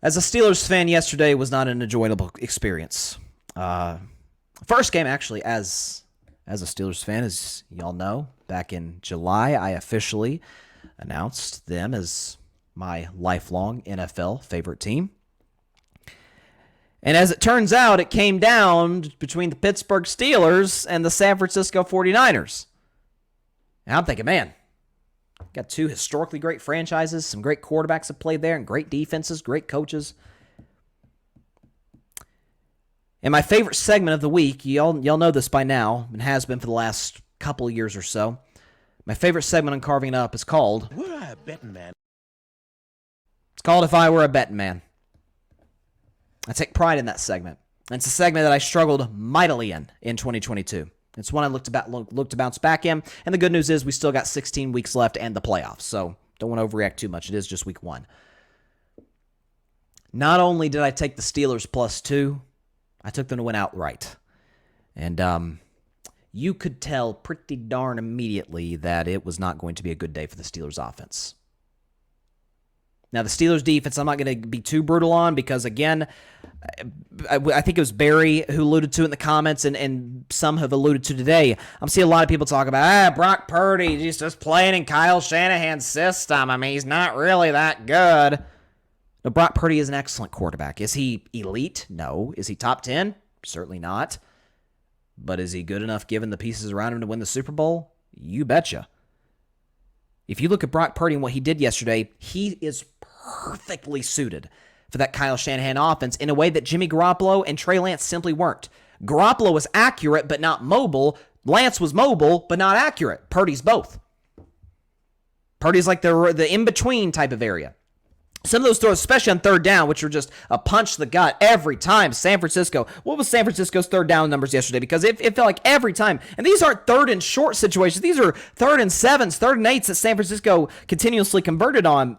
As a Steelers fan, yesterday was not an enjoyable experience. First game, actually, as a Steelers fan, as y'all know, back in July, I officially announced them as my lifelong NFL favorite team. And as it turns out, it came down between the Pittsburgh Steelers and the San Francisco 49ers. And I'm thinking, man, got two historically great franchises, some great quarterbacks have played there, and great defenses, great coaches. And my favorite segment of the week, y'all know this by now, and has been for the last couple of years or so. My favorite segment on Carving It Up is called... Were I a betting man? It's called If I Were a Betting Man. I take pride in that segment. And it's a segment that I struggled mightily in 2022. It's one I looked to bounce back in. And the good news is we still got 16 weeks left and the playoffs. So don't want to overreact too much. It is just week one. Not only did I take the Steelers +2, I took them to win outright. And you could tell pretty darn immediately that it was not going to be a good day for the Steelers offense. Now, the Steelers defense, I'm not going to be too brutal on because, again, I think it was Barry who alluded to it in the comments, and some have alluded to today. I'm seeing a lot of people talk about, Brock Purdy, he's just playing in Kyle Shanahan's system. I mean, he's not really that good. No, Brock Purdy is an excellent quarterback. Is he elite? No. Is he top 10? Certainly not. But is he good enough given the pieces around him to win the Super Bowl? You betcha. If you look at Brock Purdy and what he did yesterday, he is perfectly suited for that Kyle Shanahan offense in a way that Jimmy Garoppolo and Trey Lance simply weren't. Garoppolo was accurate but not mobile. Lance was mobile but not accurate. Purdy's both. Purdy's like the in-between type of area. Some of those throws, especially on third down, which were just a punch to the gut every time. San Francisco. What was San Francisco's third down numbers yesterday? Because it felt like every time. And these aren't third and short situations. These are third and sevens, third and eights that San Francisco continuously converted on.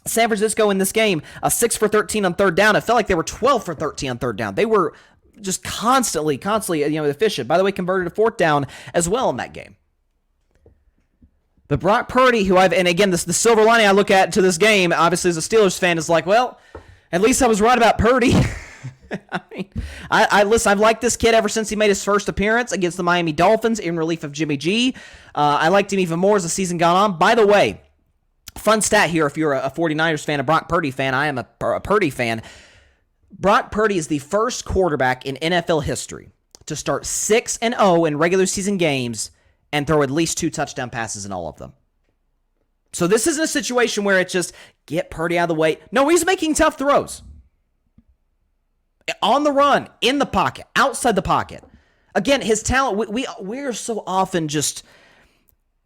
San Francisco in this game, 6 for 13 on third down. It felt like they were 12 for 13 on third down. They were just constantly, efficient. By the way, converted a fourth down as well in that game. But Brock Purdy, and again, the silver lining I look at to this game, obviously as a Steelers fan, is like, well, at least I was right about Purdy. I mean, listen, I've liked this kid ever since he made his first appearance against the Miami Dolphins in relief of Jimmy G. I liked him even more as the season got on. By the way, fun stat here, if you're a 49ers fan, a Brock Purdy fan, I am a Purdy fan. Brock Purdy is the first quarterback in NFL history to start 6-0 in regular season games and throw at least 2 touchdown passes in all of them. So this isn't a situation where it's just get Purdy out of the way. No, he's making tough throws. On the run, in the pocket, outside the pocket. Again, his talent, we're so often just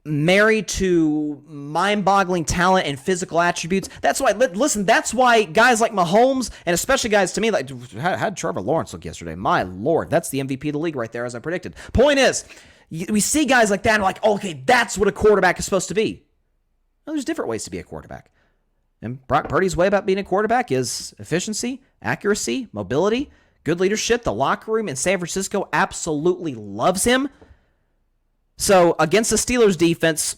married to mind-boggling talent and physical attributes. That's why, listen, that's why guys like Mahomes, and especially guys to me, like, how did Trevor Lawrence look yesterday? My Lord, that's the MVP of the league right there, as I predicted. Point is, we see guys like that and we're like, okay, that's what a quarterback is supposed to be. Well, there's different ways to be a quarterback. And Brock Purdy's way about being a quarterback is efficiency, accuracy, mobility, good leadership. The locker room in San Francisco absolutely loves him. So against the Steelers defense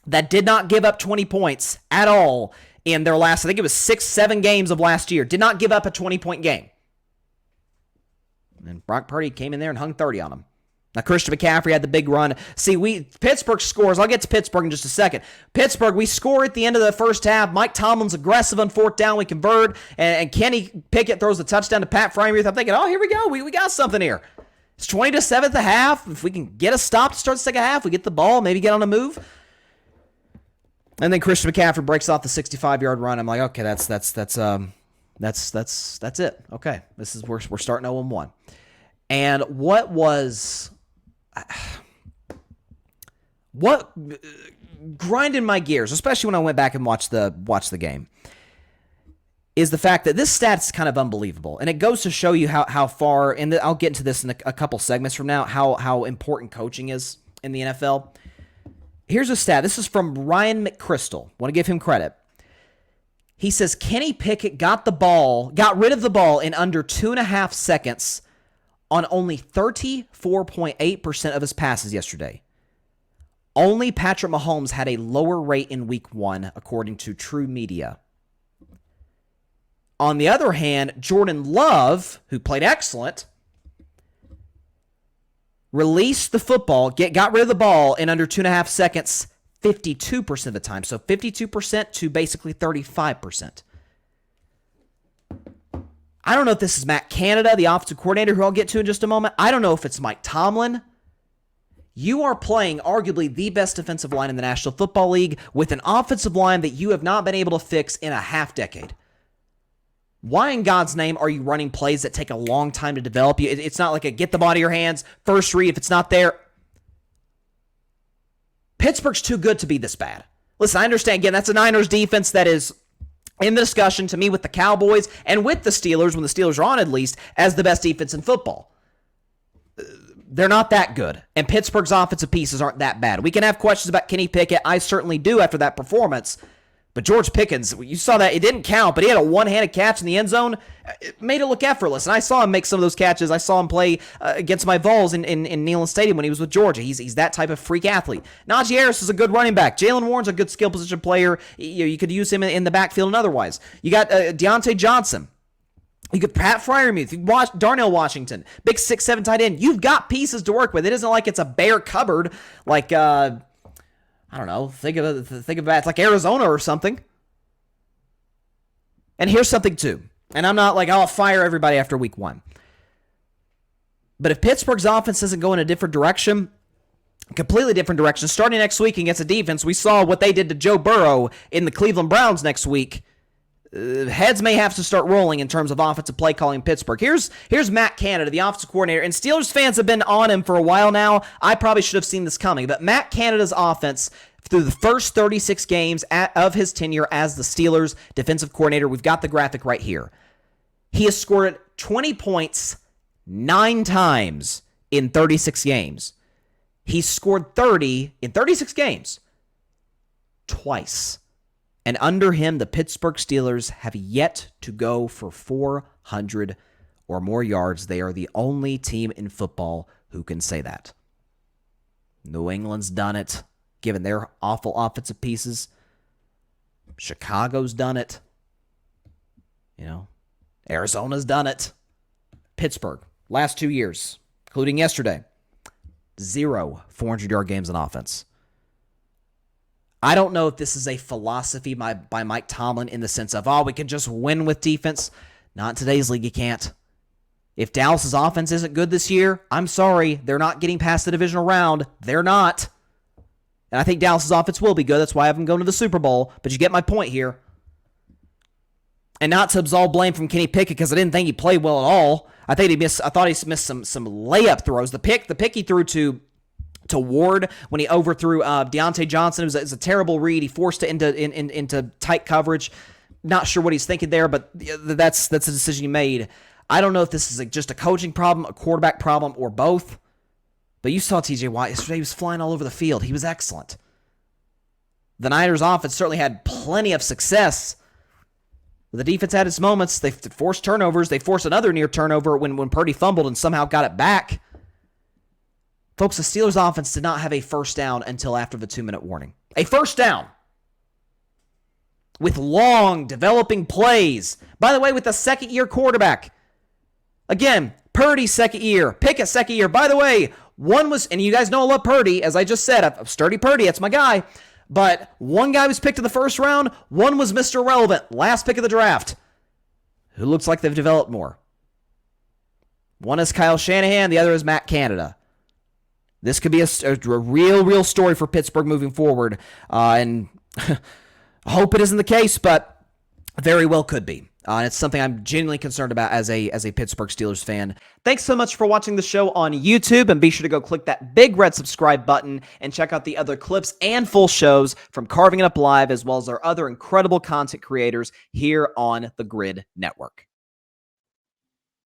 that did not give up 20 points at all in their last, I think it was 6-7 games of last year, did not give up a 20-point game. And Brock Purdy came in there and hung 30 on him. Now, Christian McCaffrey had the big run. See, Pittsburgh scores. I'll get to Pittsburgh in just a second. Pittsburgh, we score at the end of the first half. Mike Tomlin's aggressive on fourth down. We convert. And Kenny Pickett throws the touchdown to Pat Freiermuth. I'm thinking, oh, here we go. We got something here. It's 20-7 at the half. If we can get a stop to start the second half, we get the ball, maybe get on a move. And then Christian McCaffrey breaks off the 65-yard run. I'm like, okay, that's it. Okay, we're starting 0-1. And what grinded my gears, especially when I went back and watched the game, is the fact that this stat is kind of unbelievable. And it goes to show you how far, and I'll get into this in a couple segments from now, how important coaching is in the NFL. Here's a stat. This is from Ryan McChrystal. Want to give him credit. He says Kenny Pickett got rid of the ball in under 2.5 seconds on only 34.8% of his passes yesterday. Only Patrick Mahomes had a lower rate in week 1, according to True Media. On the other hand, Jordan Love, who played excellent, released the football, got rid of the ball in under 2.5 seconds 52% of the time. So 52% to basically 35%. I don't know if this is Matt Canada, the offensive coordinator, who I'll get to in just a moment. I don't know if it's Mike Tomlin. You are playing arguably the best defensive line in the National Football League with an offensive line that you have not been able to fix in a half decade. Why in God's name are you running plays that take a long time to develop? It's not like a get the ball to your hands, first read. If it's not there, Pittsburgh's too good to be this bad. Listen, I understand, again, that's a Niners defense that is in the discussion to me with the Cowboys and with the Steelers, when the Steelers are on at least, as the best defense in football. They're not that good, and Pittsburgh's offensive pieces aren't that bad. We can have questions about Kenny Pickett. I certainly do after that performance. But George Pickens, you saw that. It didn't count, but he had a one-handed catch in the end zone. It made it look effortless, and I saw him make some of those catches. I saw him play against my Vols in Neyland Stadium when he was with Georgia. He's that type of freak athlete. Najee Harris is a good running back. Jalen Warren's a good skill position player. You could use him in the backfield and otherwise. You got Deontay Johnson. You got Pat Freiermuth. You watch Darnell Washington, big 6'7" tight end. You've got pieces to work with. It isn't like it's a bare cupboard like I don't know. Think of it like Arizona or something. And here's something too. And I'm not like, I'll fire everybody after week 1. But if Pittsburgh's offense doesn't go in a different direction, completely different direction, starting next week against a defense, we saw what they did to Joe Burrow in the Cleveland Browns next week. Heads may have to start rolling in terms of offensive play calling Pittsburgh. Here's Matt Canada, the offensive coordinator, and Steelers fans have been on him for a while now. I probably should have seen this coming, but Matt Canada's offense through the first 36 games of his tenure as the Steelers defensive coordinator, we've got the graphic right here. He has scored 20 points 9 times in 36 games. He's scored 30 in 36 games twice. And under him, the Pittsburgh Steelers have yet to go for 400 or more yards. They are the only team in football who can say that. New England's done it, given their awful offensive pieces. Chicago's done it. Arizona's done it. Pittsburgh, last 2 years, including yesterday, 0 400-yard games on offense. I don't know if this is a philosophy by Mike Tomlin in the sense of, we can just win with defense. Not in today's league, you can't. If Dallas's offense isn't good this year, I'm sorry, they're not getting past the divisional round. They're not. And I think Dallas's offense will be good. That's why I have them going to the Super Bowl. But you get my point here. And not to absolve blame from Kenny Pickett, because I didn't think he played well at all. I thought he missed some layup throws. The pick he threw to Ward when he overthrew Deontay Johnson. It was a terrible read. He forced it into tight coverage. Not sure what he's thinking there, but that's a decision he made. I don't know if this is just a coaching problem, a quarterback problem, or both. But you saw TJ Watt yesterday. He was flying all over the field. He was excellent. The Niners' offense certainly had plenty of success. The defense had its moments. They forced turnovers. They forced another near turnover when Purdy fumbled and somehow got it back. Folks, the Steelers' offense did not have a first down until after the 2-minute warning. A first down with long, developing plays. By the way, with a second-year quarterback. Again, Purdy, second year. Pickett, second year. By the way, one was, and you guys know I love Purdy, as I just said, I've sturdy Purdy, that's my guy. But one guy was picked in the first round, one was Mr. Relevant, last pick of the draft, who looks like they've developed more. One is Kyle Shanahan, the other is Matt Canada. This could be a real story for Pittsburgh moving forward. And I hope it isn't the case, but very well could be. And it's something I'm genuinely concerned about as a Pittsburgh Steelers fan. Thanks so much for watching the show on YouTube, and be sure to go click that big red subscribe button and check out the other clips and full shows from Carving It Up Live, as well as our other incredible content creators here on the Grid Network.